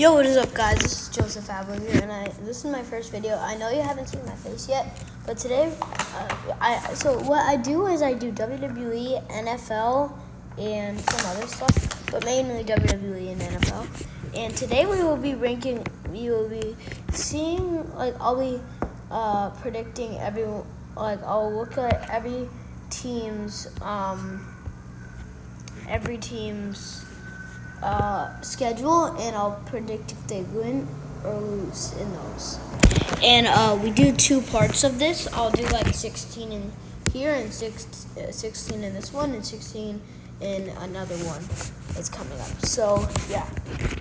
Yo, what is up, guys? This is Joseph Abel here, and this is my first video. I know you haven't seen my face yet, but today, what I do is I do WWE, NFL, and some other stuff, but mainly WWE and NFL. And today we will be ranking. We will be seeing, I'll be predicting I'll look at every team's schedule, and I'll predict if they win or lose in those. And we do two parts of this. I'll do like 16 in here, and 16 in this one, and 16 in another one that's coming up. So yeah.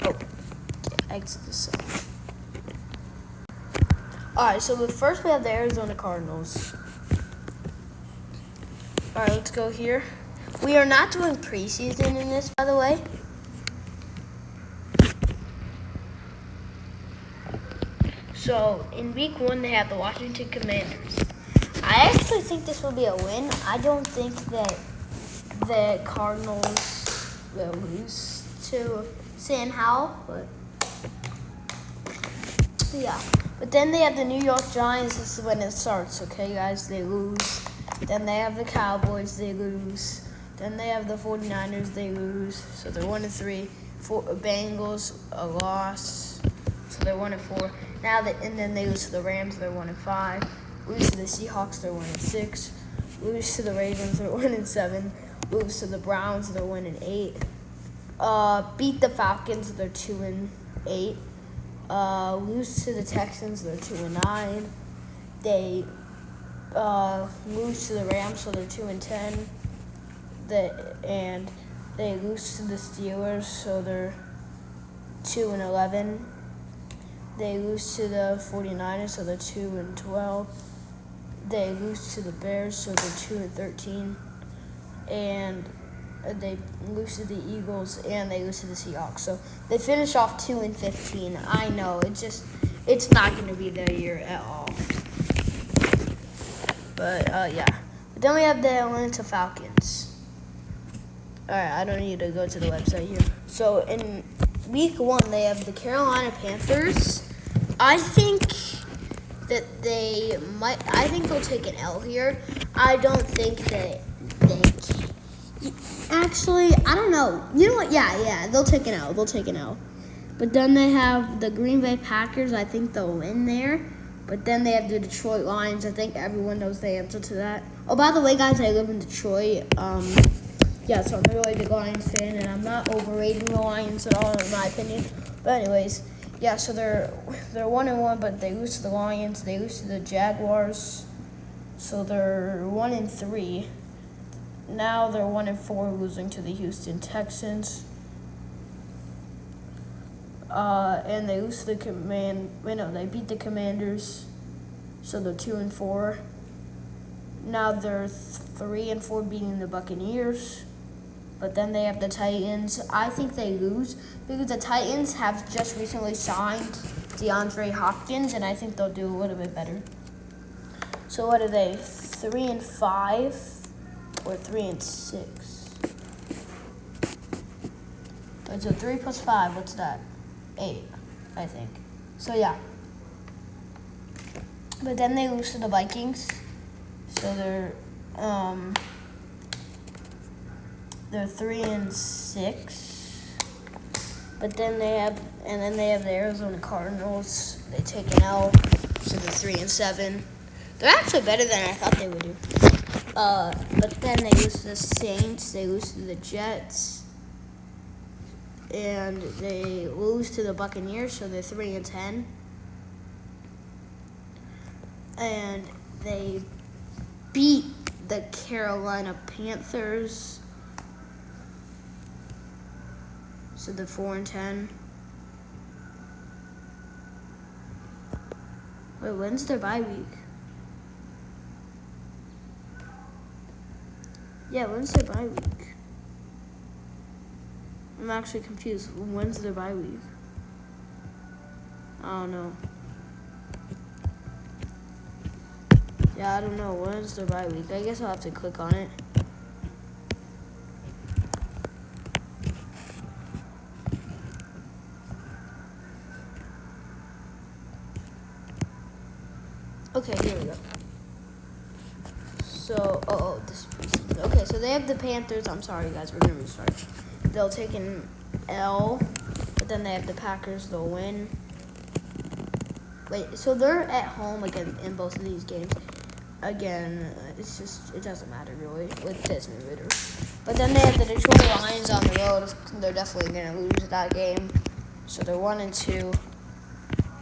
Oh, exit this side. Alright, so first we have the Arizona Cardinals. Alright, let's go here. We are not doing preseason in this, by the way. So, in week 1, they have the Washington Commanders. I actually think this will be a win. I don't think that the Cardinals will lose to Sam Howell, but yeah. But then they have the New York Giants. This is when it starts, okay, guys? They lose. Then they have the Cowboys. They lose. Then they have the 49ers. They lose. So they're 1-3. Bengals, a loss. So they're 1-4. And then they lose to the Rams. They're 1-5. Lose to the Seahawks. They're 1-6. Lose to the Ravens. They're 1-7. Lose to the Browns. They're 1-8. Beat the Falcons. They're 2-8. Lose to the Texans. They're 2-9. They lose to the Rams. So they're 2-10. And they lose to the Steelers. So they're 2-11. They lose to the 49ers, so they're 2-12. They lose to the Bears, so they're 2-13. And they lose to the Eagles, and they lose to the Seahawks. So they finish off 2-15. I know, it's not going to be their year at all. But, yeah. But then we have the Atlanta Falcons. Alright, I don't need to go to the website here. So in week 1, they have the Carolina Panthers. I think they'll take an L here. I don't think that they can. Actually, I don't know. You know what? Yeah, they'll take an L. But then they have the Green Bay Packers. I think they'll win there. But then they have the Detroit Lions. I think everyone knows the answer to that. Oh, by the way, guys, I live in Detroit. Yeah, so I'm a really big Lions fan, and I'm not overrating the Lions at all, in my opinion. But anyways, yeah, so they're 1-1, but they lose to the Lions. They lose to the Jaguars, so they're 1-3. Now they're 1-4, losing to the Houston Texans. And they lose to the they beat the Commanders, so they're 2-4. Now they're 3-4, beating the Buccaneers. But then they have the Titans. I think they lose because the Titans have just recently signed DeAndre Hopkins, and I think they'll do a little bit better. So what are they? 3-5 or 3-6? Wait, so 3 plus 5, what's that? 8, I think. So yeah. But then they lose to the Vikings. So they're 3-6, but then they have the Arizona Cardinals. They take an L, so they're 3-7. They're actually better than I thought they would do. But then they lose to the Saints. They lose to the Jets, and they lose to the Buccaneers. So they're 3-10, and they beat the Carolina Panthers. So they're 4-10. Wait, when's their bye week? Yeah, when's their bye week? I'm actually confused. When's their bye week? I don't know. Yeah, I don't know. When's their bye week? I guess I'll have to click on it. Okay, here we go. So, okay, so they have the Panthers. I'm sorry, guys, we're gonna restart. They'll take an L, but then they have the Packers. They'll win. Wait, so they're at home again in both of these games. Again, it doesn't matter really with Desmond Ridder. But then they have the Detroit Lions on the road. They're definitely gonna lose that game. So they're 1-2.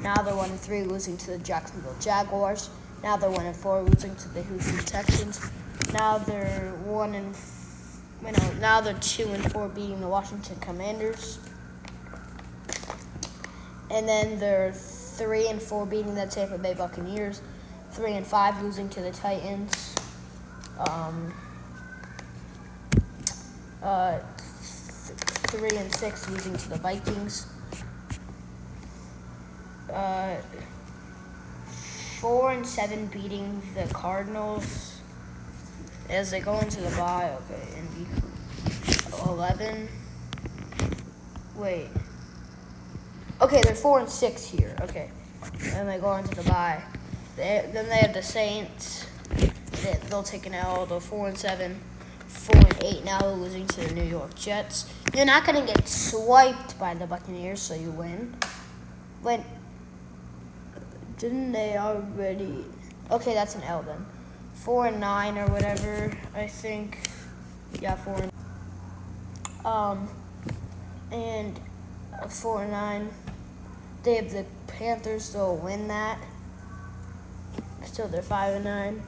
Now they're 1-3, losing to the Jacksonville Jaguars. Now they're 1-4, losing to the Houston Texans. Now they're now they're 2-4, beating the Washington Commanders. And then they're 3-4, beating the Tampa Bay Buccaneers. 3-5, losing to the Titans. 3-6, losing to the Vikings. 4-7, beating the Cardinals as they go into the bye. Okay, in week 11. Wait. Okay, they're 4-6 here. Okay, and they go into the bye. Then they have the Saints. They'll take an L. They're 4-7, 4-8. Now they're losing to the New York Jets. You're not gonna get swiped by the Buccaneers, so you win. But didn't they already? Okay, that's an L then. 4-9 or whatever, I think. Yeah, 4. And 4-9. They have the Panthers, they'll win that. So they're 5-9.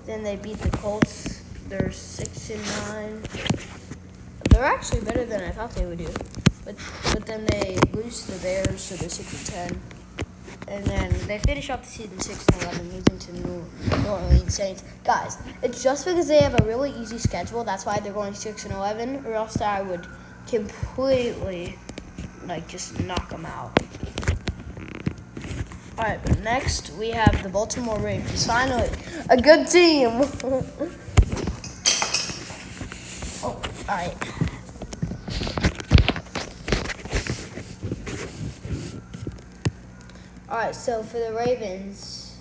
Then they beat the Colts. They're 6-9. They're actually better than I thought they would do. But then they lose to the Bears, so they're 6-10. And then they finish off the season 6-11, losing to New Orleans Saints. Guys, it's just because they have a really easy schedule. That's why they're going 6-11, or else I would completely, just knock them out. All right, but next we have the Baltimore Ravens. Finally, a good team. Oh, all right. All right, so for the Ravens,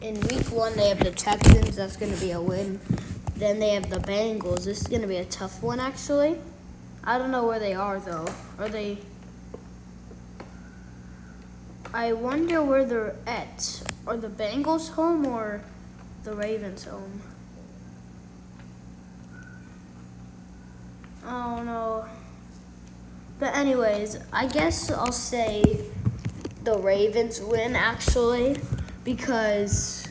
in week 1 they have the Texans. That's going to be a win. Then they have the Bengals. This is going to be a tough one, actually. I don't know where they are, though. Are they? I wonder where they're at. Are the Bengals home or the Ravens home? I don't know. But anyways, I guess I'll say the Ravens win, actually, because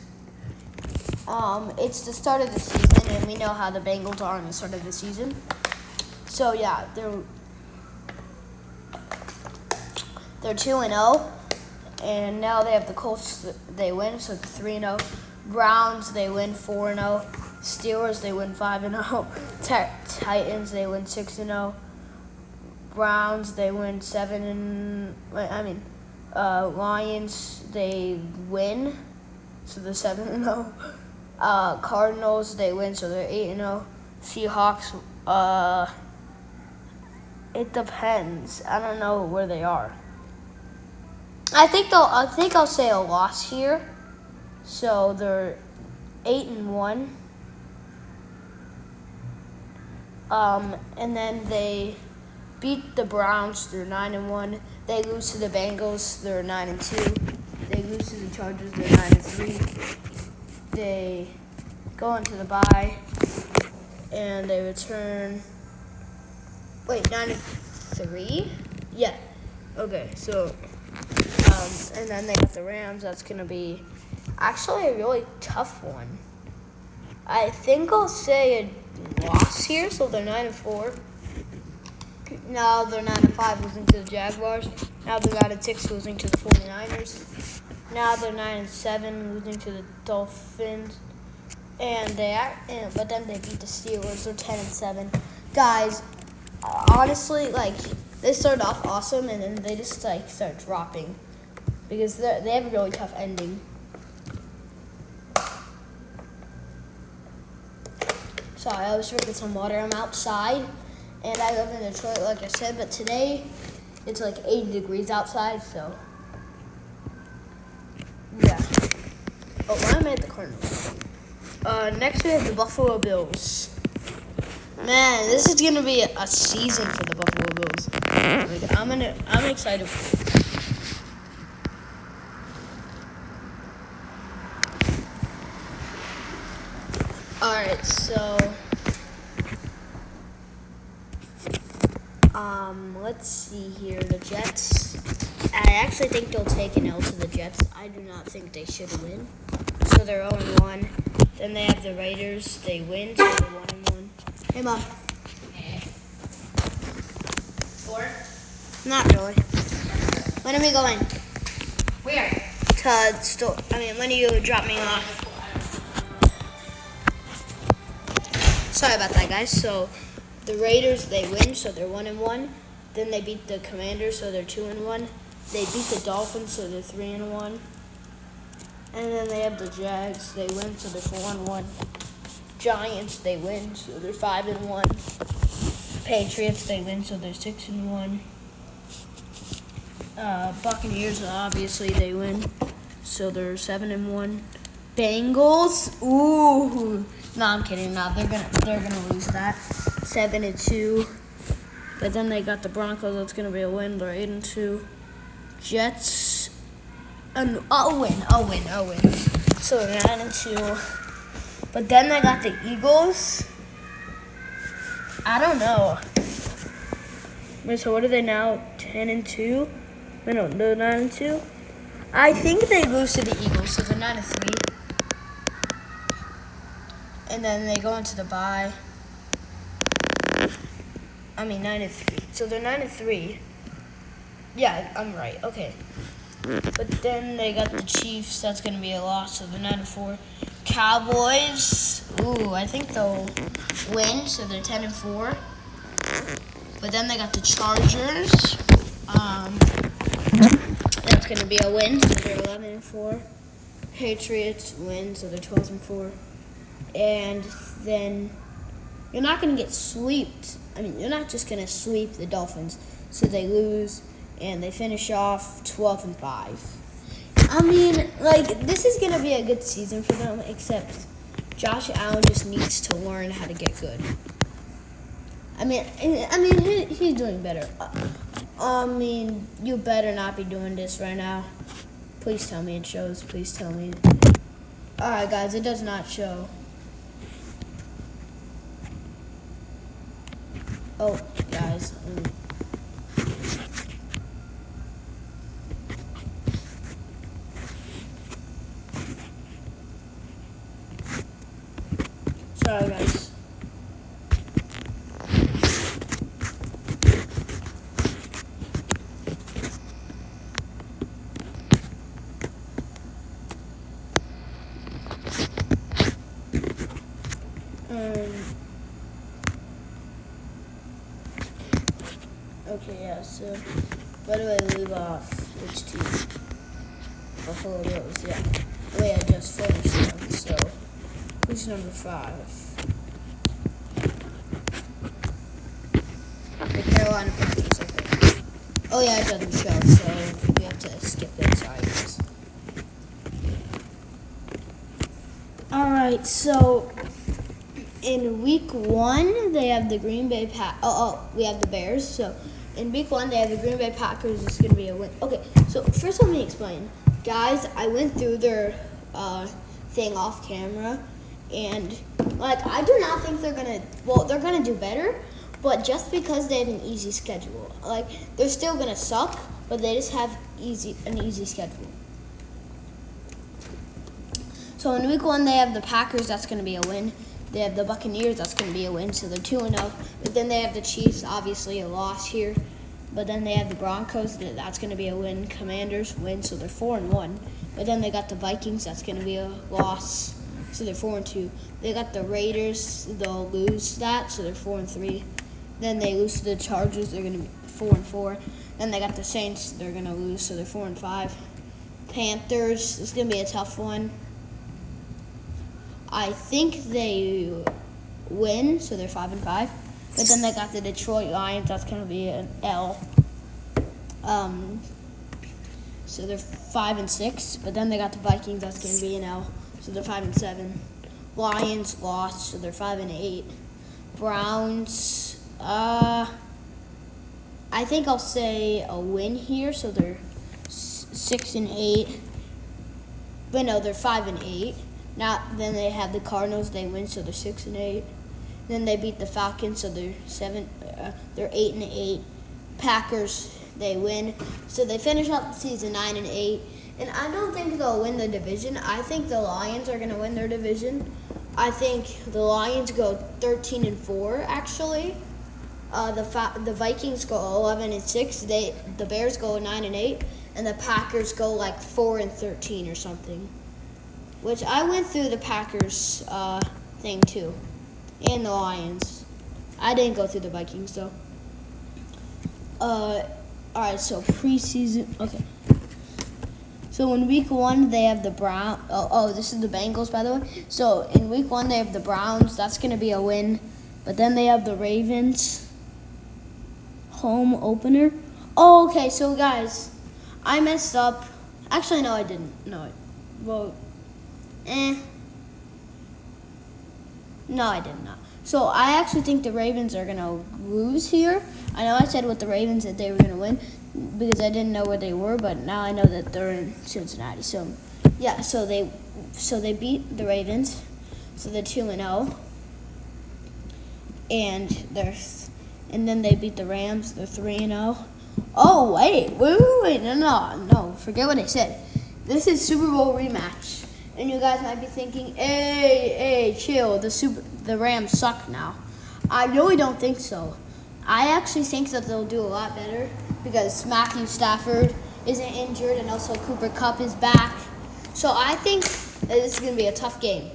it's the start of the season, and we know how the Bengals are in the start of the season. So yeah, they're 2-0, and now they have the Colts. They win, so 3-0. Browns, they win 4-0. Steelers, they win 5-0. Titans, they win 6-0. Browns, they win 7. Lions, they win, so they're 7-0. Cardinals, they win, so they're 8-0. Seahawks, it depends. I don't know where they are. I think I'll say a loss here. So they're 8-1. And then they beat the Browns. They're 9-1. They lose to the Bengals. They're 9-2. They lose to the Chargers. They're 9-3. They go into the bye, and they return. Wait, 9-3? Yeah. Okay. So, and then they got the Rams. That's gonna be actually a really tough one. I think I'll say a loss here. So they're 9-4. Now they're 9-5, losing to the Jaguars. Now they're 9-6, losing to the 49ers. Now they're 9-7, losing to the Dolphins. But then they beat the Steelers. They're 10-7. Guys, honestly, they started off awesome, and then they just start dropping because they have a really tough ending. Sorry, I was drinking some water. I'm outside. And I live in Detroit, like I said, but today it's 80 degrees outside, so yeah. Oh, why am I at the Cardinals? Next we have the Buffalo Bills. Man, this is gonna be a season for the Buffalo Bills. Like, I'm excited for it. Alright, so let's see here. The Jets. I actually think they'll take an L to the Jets. I do not think they should win. So they're 0-1. Then they have the Raiders. They win, so they're 1-1. Hey, Mom. Four? Not really. When are we going? Where? When do you drop me off? Sorry about that, guys. So the Raiders, they win, so they're 1-1. Then they beat the Commanders, so they're 2-1. They beat the Dolphins, so they're 3-1. And then they have the Jags, they win, so they're 4-1. Giants, they win, so they're 5-1. Patriots, they win, so they're 6-1. Buccaneers, obviously, they win, so they're 7-1. Bengals, ooh, no, I'm kidding. No, they're gonna lose that, 7-2. But then they got the Broncos. That's gonna be a win. They're 8-2. Jets, I'll win. So they're 9-2. But then they got the Eagles. I don't know. Wait, so what are they now? 10-2? Wait, no, they're 9-2. I think they lose to the Eagles, so they're 9-3. And then they go into the bye. 9-3. So they're 9-3. Yeah, I'm right. Okay. But then they got the Chiefs. That's going to be a loss. So they're 9-4. Cowboys. Ooh, I think they'll win. So they're 10-4. But then they got the Chargers. That's going to be a win. So they're 11-4. Patriots win. So they're 12-4. And then you're not going to get swept. You're not just going to sweep the Dolphins. So they lose, and they finish off 12-5. This is going to be a good season for them, except Josh Allen just needs to learn how to get good. He's doing better. You better not be doing this right now. Please tell me it shows. Please tell me. All right, guys, it does not show. Oh, guys. Sorry, guys. Okay, yeah, so where do I leave off? Which team? Buffalo Bills, yeah. Wait, I just finished them, so who's number 5? The Carolina Panthers, I think. Oh yeah, it doesn't show, so we have to skip it, sorry guys. Alright, so in week 1, they have the Green Bay we have the Bears, so in week 1, they have the Green Bay Packers. It's going to be a win. Okay, so first let me explain. Guys, I went through their thing off camera, and, I do not think they're going to do better, but just because they have an easy schedule. They're still going to suck, but they just have an easy schedule. So in week 1, they have the Packers. That's going to be a win. They have the Buccaneers, that's going to be a win, so they're 2-0. But then they have the Chiefs, obviously a loss here. But then they have the Broncos, that's going to be a win. Commanders win, so they're 4-1. But then they got the Vikings, that's going to be a loss, so they're 4-2. They got the Raiders, they'll lose that, so they're 4-3. Then they lose to the Chargers, they're going to be 4-4. Then they got the Saints, they're going to lose, so they're 4-5. Panthers, it's going to be a tough one. I think they win, so they're 5-5. But then they got the Detroit Lions. That's going to be an L. So they're 5-6. But then they got the Vikings. That's going to be an L. so they're 5-7. Lions lost, so they're 5-8. Browns, I think I'll say a win here, so they're 6-8. But no, they're 5-8. Now then they have the Cardinals, they win, so they're 6-8. Then they beat the Falcons, so they're 8-8. Packers, they win, so they finish out the season 9-8. And I don't think they'll win the division. I think the Lions are gonna win their division. I think the Lions go 13-4 actually. The Vikings go 11-6. The Bears go 9-8, and the Packers go like 4-13 or something. Which I went through the Packers thing too, and the Lions. I didn't go through the Vikings though. All right, so preseason. Okay. So in week 1 they have the Browns. This is the Bengals, by the way. So in week 1 they have the Browns. That's gonna be a win. But then they have the Ravens. Home opener. Oh, okay. So guys, I messed up. Actually, no, I didn't. No, No, I did not. So I actually think the Ravens are gonna lose here. I know I said with the Ravens that they were gonna win because I didn't know where they were, but now I know that they're in Cincinnati. So yeah, so they beat the Ravens, so they're 2-0, and then they beat the Rams. They're 3-0. Oh wait, no, forget what I said. This is Super Bowl rematch. And you guys might be thinking, hey, chill, the Rams suck now. I really don't think so. I actually think that they'll do a lot better because Matthew Stafford isn't injured and also Cooper Kupp is back. So I think that this is going to be a tough game.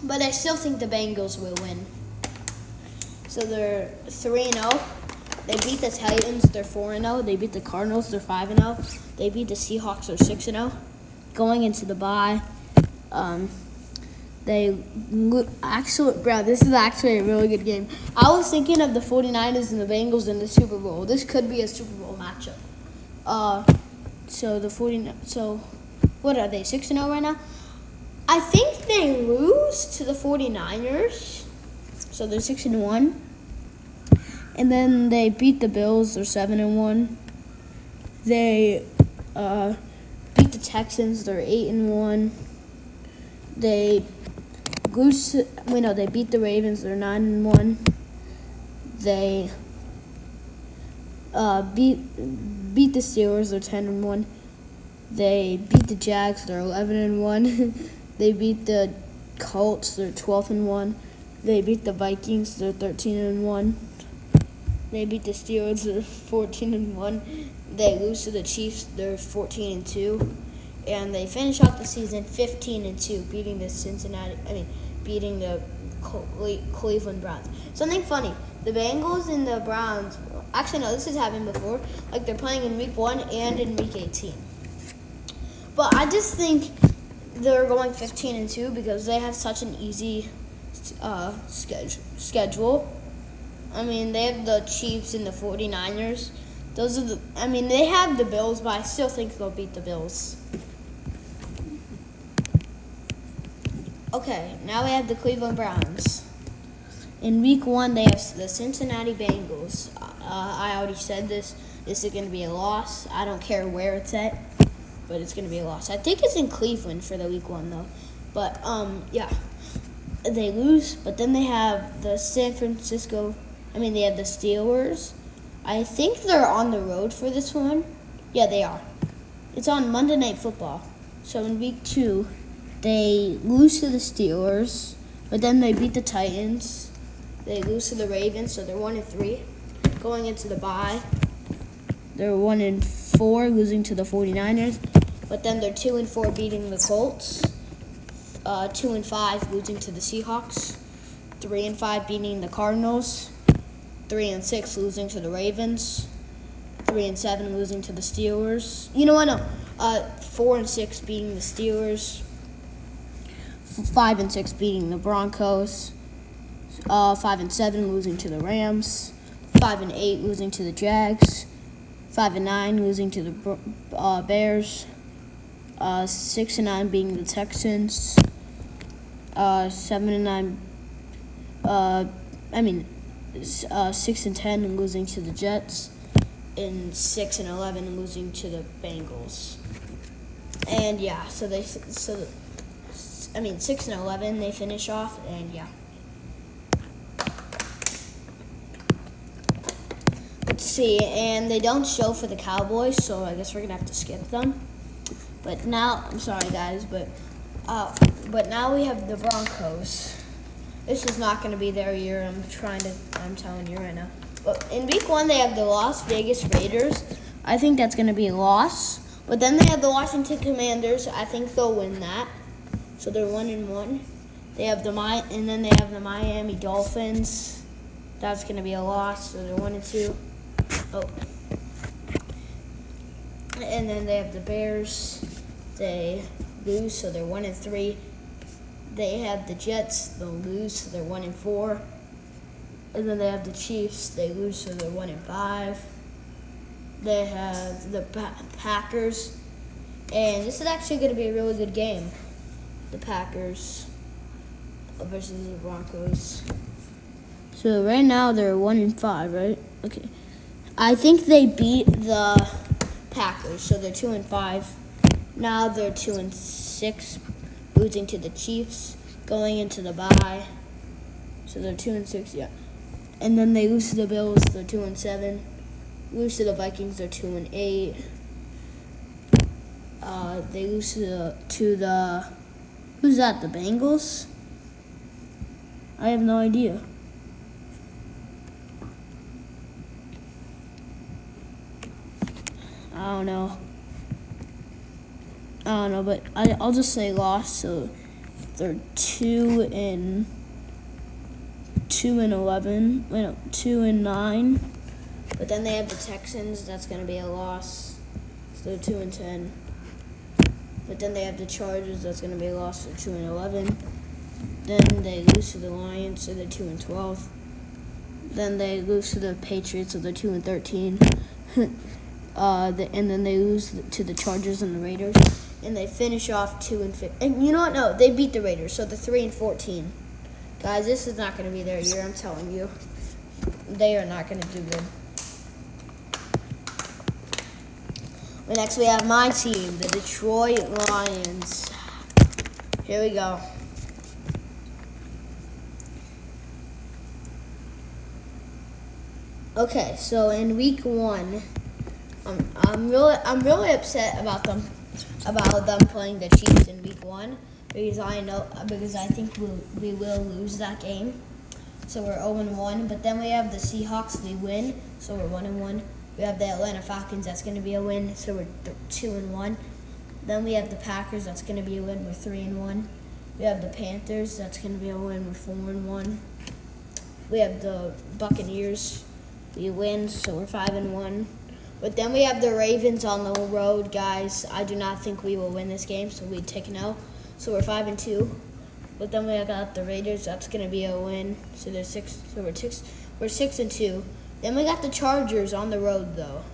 But I still think the Bengals will win. So they're 3-0. They beat the Titans, they're 4-0. They beat the Cardinals, they're 5-0. They beat the Seahawks, they're 6-0. Going into the bye, this is actually a really good game. I was thinking of the 49ers and the Bengals in the Super Bowl. This could be a Super Bowl matchup. So what are they, 6-0 right now? I think they lose to the 49ers. So they're 6-1. And then they beat the Bills. They're 7-1. They beat the Texans. They're 8-1. They beat the Ravens. They're 9-1. They beat the Steelers. They're 10-1. They beat the Jags. They're 11-1. They beat the Colts. They're 12-1. They beat the Vikings. They're 13-1. They beat the Steelers, they're 14-1. They lose to the Chiefs, they're 14-2. And they finish out the season 15-2, beating the Cleveland Browns. Something funny, the Bengals and the Browns, actually no, this has happened before, like they're playing in week 1 and in week 18. But I just think they're going 15-2 because they have such an easy schedule. I mean, they have the Chiefs and the 49ers. They have the Bills, but I still think they'll beat the Bills. Okay, now we have the Cleveland Browns. In week 1, they have the Cincinnati Bengals. I already said this. This is going to be a loss. I don't care where it's at, but it's going to be a loss. I think it's in Cleveland for the week 1, though. But, yeah. They lose, but then they have the they have the Steelers. I think they're on the road for this one. Yeah, they are. It's on Monday Night Football. So in week 2, they lose to the Steelers, but then they beat the Titans. They lose to the Ravens, so they're 1-3. Going into the bye, they're 1-4, losing to the 49ers. But then they're 2-4, beating the Colts. 2-5, losing to the Seahawks. 3-5, beating the Cardinals. 3-6, losing to the Ravens. 3-7, losing to the Steelers. 4-6, beating the Steelers. 5-6, beating the Broncos. 5-7, losing to the Rams. 5-8, losing to the Jags. 5-9, losing to the Bears. 6-9 being the Texans. 7-9. 6-10 and losing to the Jets, and 6-11 losing to the Bengals. And yeah, 6-11 they finish off, and yeah. Let's see, and they don't show for the Cowboys, so I guess we're gonna have to skip them. But now, I'm sorry guys, but now we have the Broncos. This is not going to be their year. I'm telling you right now. But in week 1, they have the Las Vegas Raiders. I think that's going to be a loss. But then they have the Washington Commanders. I think they'll win that. So they're 1-1. They have the Miami Dolphins. That's going to be a loss. So they're 1-2. Oh. And then they have the Bears. They lose, so they're 1-3. They have the Jets, they'll lose, so they're 1-4. And then they have the Chiefs, they lose, so they're 1-5. They have the Packers, and this is actually going to be a really good game. The Packers versus the Broncos. So right now they're 1-5, right? Okay. I think they beat the Packers, so they're 2-5. Now they're 2-6. Losing to the Chiefs, going into the bye. So they're 2-6, yeah. And then they lose to the Bills, they're 2-7. Lose to the Vikings, they're 2-8. They lose to the who's that? The Bengals? I have no idea. I don't know, but I'll just say loss. So they're 2-11. Wait, no, 2-9. But then they have the Texans. That's going to be a loss. So they're 2-10. But then they have the Chargers. That's going to be a loss. So 2-11. Then they lose to the Lions. So they're 2-12. Then they lose to the Patriots. So they're 2-13. And then they lose to the Chargers and the Raiders. And they finish off 2-15. And you know what? No, they beat the Raiders, so they're 3-14. Guys, this is not going to be their year, I'm telling you. They are not going to do good. But next we have my team, the Detroit Lions. Here we go. Okay, so in week 1, I'm really upset about them playing the Chiefs in week 1 because I think we will lose that game. So we're 0-1. But then we have the Seahawks, we win, so we're 1-1. We have the Atlanta Falcons, that's going to be a win, so we're 2-1. Then we have the Packers, that's going to be a win, we're 3-1. We have the Panthers, that's going to be a win, we're 4-1. We have the Buccaneers, we win, so we're 5-1. But then we have the Ravens on the road, guys. I do not think we will win this game, so we take an L. So we're 5-2. But then we got the Raiders. That's gonna be a win. So they're 6. So we're 6-2. Then we got the Chargers on the road, though.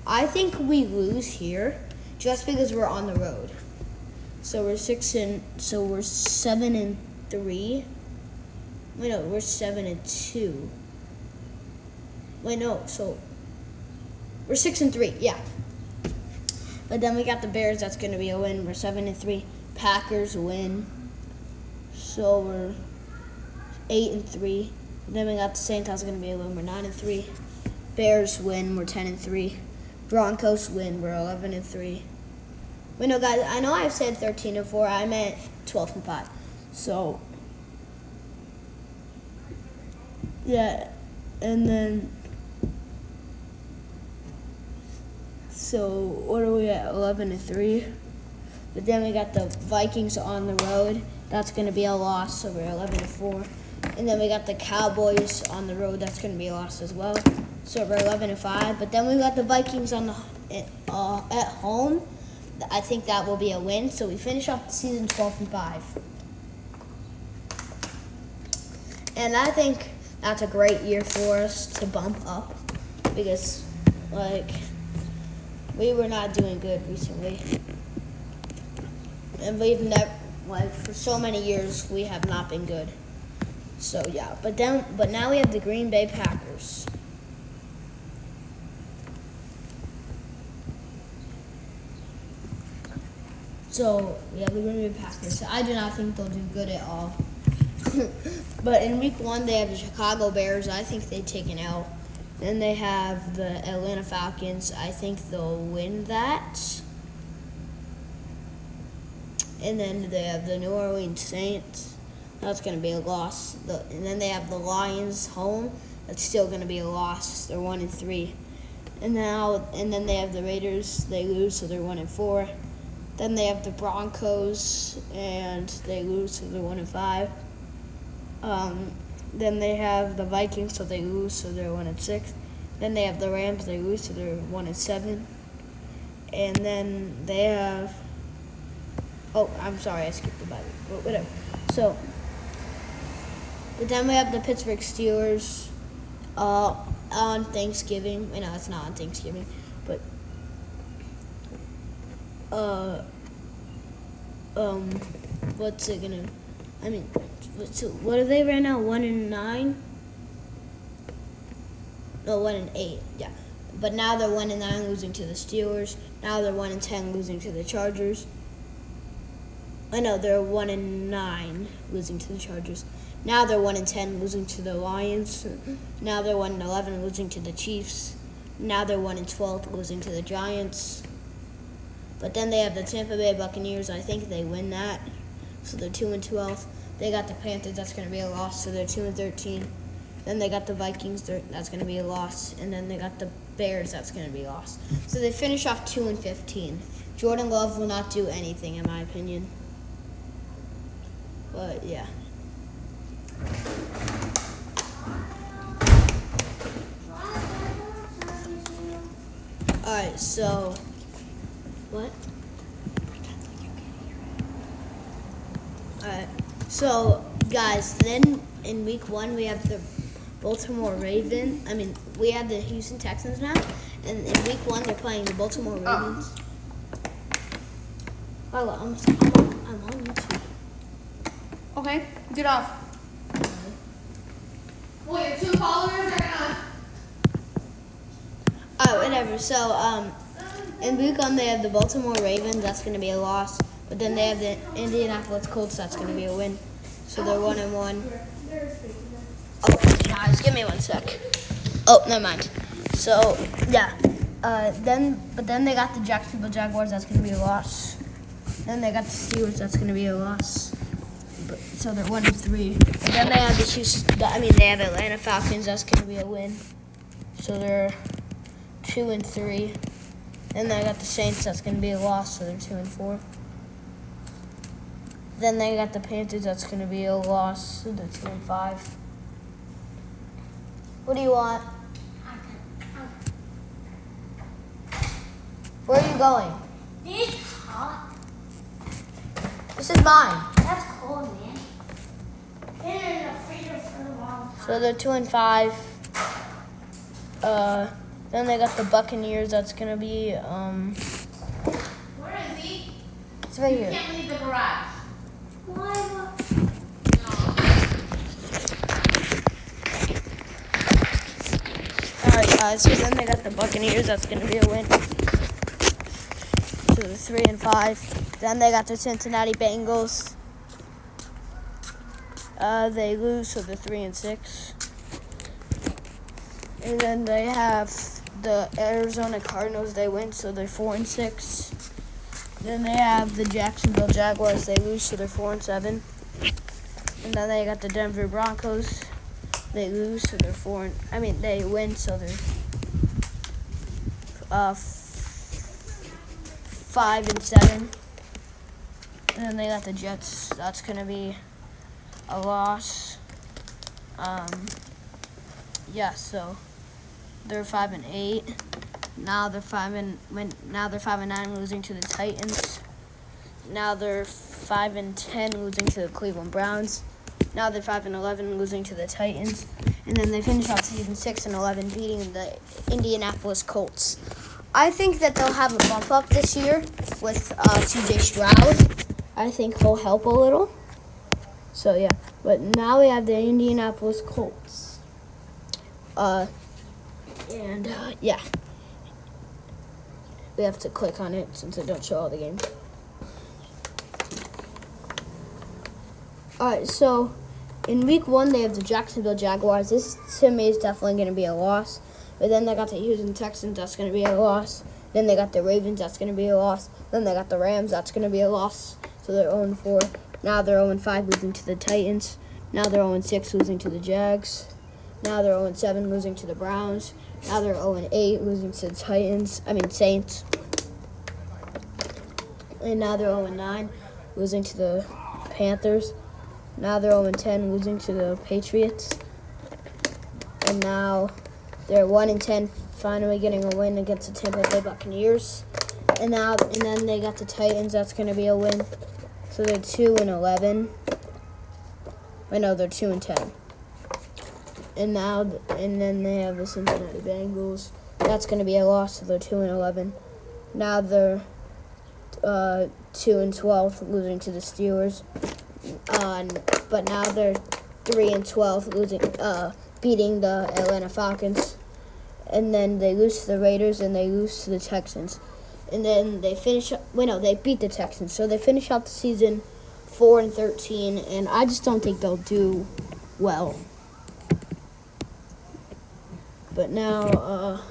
I think we lose here, just because we're on the road. So we're 7-3. Wait, no, we're 7-2. Wait, no, so. We're 6-3, yeah. But then we got the Bears. That's going to be a win. We're 7-3. Packers win. So we're 8-3. Then we got the Saints. That's going to be a win. We're 9-3. Bears win. We're 10-3. Broncos win. We're 11-3. Wait, no, guys. I know I've said 13-4. I meant 12-5. So yeah, and then. So what are we at? 11-3. But then we got the Vikings on the road. That's going to be a loss. So we're 11-4. And then we got the Cowboys on the road. That's going to be a loss as well. So we're 11-5. But then we got the Vikings on at home. I think that will be a win. So we finish off the season 12-5. And I think that's a great year for us to bump up because, we were not doing good recently. and we've never, like, for so many years, we have not been good. So yeah, but now we have the Green Bay Packers. So we have the Green Bay Packers. I do not think they'll do good at all. But in week 1, they have the Chicago Bears. I think they take an L. Then they have the Atlanta Falcons. I think they'll win that. And then they have the New Orleans Saints. That's going to be a loss. And then they have the Lions home. That's still going to be a loss. They're 1-3. And then they have the Raiders. They lose, so they're 1-4. Then they have the Broncos, and they lose, so they're 1-5. Then they have the Vikings, so they lose, so they're 1-6. Then they have the Rams, they lose, so they're 1-7. And then they have, oh, I'm sorry, I skipped the Bible, but whatever. So, but then we have the Pittsburgh Steelers on Thanksgiving. I know it's not on Thanksgiving, but what's it gonna? I mean, what are they right now? 1-9? No, 1-8. Yeah, but now they're 1-9, losing to the Steelers. Now they're 1-10, losing to the Chargers. I know they're 1-9, losing to the Chargers. Now they're 1-10, losing to the Lions. Now they're 1-11, losing to the Chiefs. Now they're 1-12, losing to the Giants. But then they have the Tampa Bay Buccaneers. I think they win that, so they're 2-12. They got the Panthers. That's going to be a loss, so they're 2-13. Then they got the Vikings. That's going to be a loss, and then they got the Bears. That's going to be a loss. So they finish off 2-15. Jordan Love will not do anything, in my opinion. But yeah. All right, so. What? Alright, so guys, then in week 1 we have the Baltimore Ravens. We have the Houston Texans now, and in week 1 they're playing the Baltimore Ravens. Oh, I'm on YouTube. Okay, get off. Well, your 2 followers are gonna. Oh, whatever. So, in week 1 they have the Baltimore Ravens. That's going to be a loss. But then they have the Indianapolis Colts. That's going to be a win. So they're 1-1. Oh, guys, give me 1 sec. Oh, never mind. So yeah. But then they got the Jacksonville Jaguars. That's going to be a loss. Then they got the Steelers. That's going to be a loss. So they're 1-3. But then they have they have Atlanta Falcons. That's going to be a win. So they're 2-3. Then they got the Saints. That's going to be a loss, so they're 2-4. Then they got the Panthers. That's going to be a loss, so they're 2-5. What do you want? Where are you going? It's hot. This is mine. That's cold, man. Been in the freezer for a long time. So they're 2-5. Then they got the Buccaneers. That's going to be Where is he? it's right You here. can't leave the garage. Why? Alright, guys, so then they got the Buccaneers. That's going to be a win. So they're 3-5. Then they got the Cincinnati Bengals. They lose, so they're 3-6. And then they have the Arizona Cardinals. They win, so they're 4-6. Then they have the Jacksonville Jaguars. They lose, so they're 4-7. And then they got the Denver Broncos. They lose, so they're they win, so they're 5-7. And then they got the Jets. That's gonna be a loss. Yeah, so they're 5-8. Now they're 5-9, losing to the Titans. Now they're 5-10, losing to the Cleveland Browns. Now they're 5-11, losing to the Titans. And then they finish off season 6-11, beating the Indianapolis Colts. I think that they'll have a bump up this year with C.J. Stroud. I think he'll help a little. So yeah, but now we have the Indianapolis Colts. Yeah, we have to click on it since I don't show all the games. All right, so in week 1 they have the Jacksonville Jaguars. This to me is definitely going to be a loss. But then they got the Houston Texans. That's going to be a loss. Then they got the Ravens. That's going to be a loss. Then they got the Rams. That's going to be a loss. So they're 0-4. Now they're 0-5, losing to the Titans. Now they're 0-6, losing to the Jags. Now they're 0-7, losing to the Browns. Now they're 0-8, losing to the Saints. And now they're 0-9, losing to the Panthers. Now they're 0-10, losing to the Patriots. And now they're 1-10, finally getting a win against the Tampa Bay Buccaneers. And then they got the Titans. That's going to be a win. So they're 2-11. Wait, no, they're 2-10. And then they have the Cincinnati Bengals. That's going to be a loss. So they're 2-11. Now they're 2-12, losing to the Steelers. But now they're 3-12, beating the Atlanta Falcons. And then they lose to the Raiders and they lose to the Texans. And then they they beat the Texans. So they finish out the season 4-13, and I just don't think they'll do well. But now,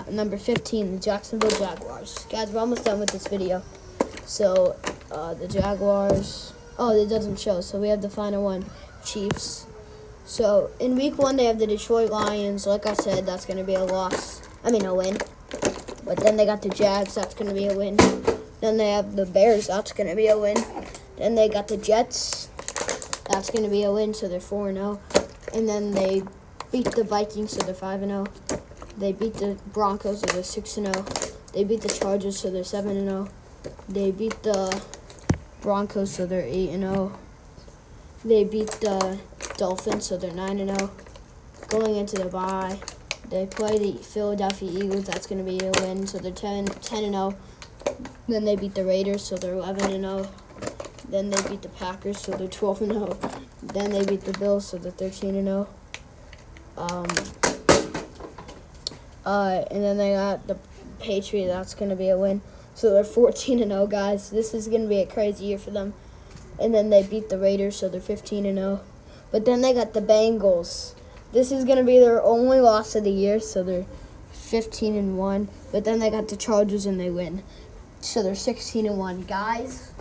number 15, the Jacksonville Jaguars. Guys, we're almost done with this video. So, the Jaguars, it doesn't show, so we have the final one, Chiefs. So, in week 1, they have the Detroit Lions. Like I said, that's going to be a win. But then they got the Jags, that's going to be a win. Then they have the Bears, that's going to be a win. Then they got the Jets, that's going to be a win, so they're 4-0. And then they beat the Vikings, so they're 5-0. They beat the Broncos, so they're 6-0. They beat the Chargers, so they're 7-0. They beat the Broncos, so they're 8-0. They beat the Dolphins, so they're 9-0. Going into the bye, they play the Philadelphia Eagles. That's going to be a win, so they're 10-0. Then they beat the Raiders, so they're 11-0. Then they beat the Packers, so they're 12-0. Then they beat the Bills, so they're 13-0. And then they got the Patriots. That's going to be a win. So they're 14-0, guys. This is going to be a crazy year for them. And then they beat the Raiders, so they're 15-0. But then they got the Bengals. This is going to be their only loss of the year, so they're 15-1. But then they got the Chargers, and they win. So they're 16-1. Guys,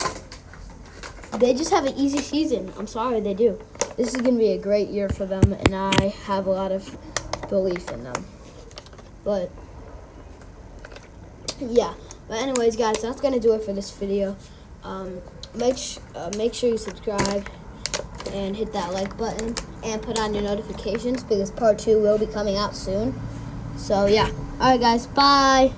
they just have an easy season. I'm sorry, they do. This is going to be a great year for them, and I have a lot of belief in them. But, yeah. But anyways, guys, that's going to do it for this video. Make sure you subscribe and hit that like button and put on your notifications because part 2 will be coming out soon. So, yeah. All right, guys. Bye.